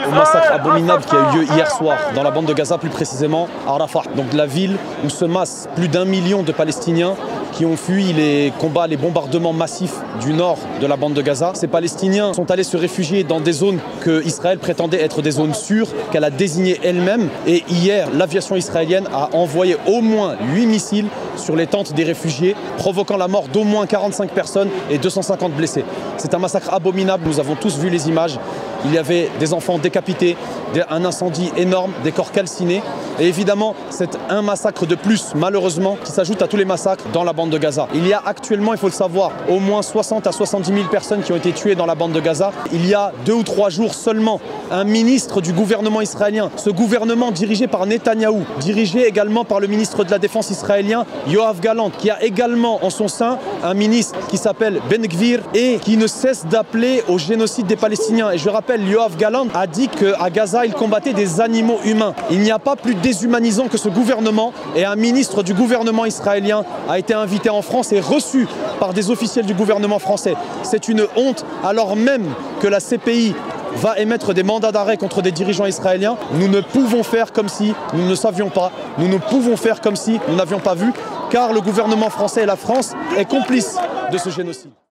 Au massacre abominable qui a eu lieu hier soir dans la bande de Gaza, plus précisément à Rafah, donc la ville où se massent plus d'1 million de Palestiniens qui ont fui les combats, les bombardements massifs du nord de la bande de Gaza. Ces Palestiniens sont allés se réfugier dans des zones que Israël prétendait être des zones sûres, qu'elle a désignées elle-même. Et hier, l'aviation israélienne a envoyé au moins 8 missiles sur les tentes des réfugiés, provoquant la mort d'au moins 45 personnes et 250 blessés. C'est un massacre abominable, nous avons tous vu les images. Il y avait des enfants décapités, un incendie énorme, des corps calcinés. Et évidemment, c'est un massacre de plus, malheureusement, qui s'ajoute à tous les massacres dans la bande de Gaza. Il y a actuellement, il faut le savoir, au moins 60 à 70 000 personnes qui ont été tuées dans la bande de Gaza. Il y a 2 ou 3 jours seulement, un ministre du gouvernement israélien, ce gouvernement dirigé par Netanyahou, dirigé également par le ministre de la Défense israélien, Yoav Gallant, qui a également en son sein un ministre qui s'appelle Ben Gvir et qui ne cesse d'appeler au génocide des Palestiniens. Et je rappelle, Yoav Gallant a dit qu'à Gaza, il combattait des animaux humains. Il n'y a pas plus déshumanisant que ce gouvernement, et un ministre du gouvernement israélien a été invité en France et reçu par des officiels du gouvernement français. C'est une honte, alors même que la CPI va émettre des mandats d'arrêt contre des dirigeants israéliens. Nous ne pouvons faire comme si nous ne savions pas, nous ne pouvons faire comme si nous n'avions pas vu, car le gouvernement français et la France est complice de ce génocide.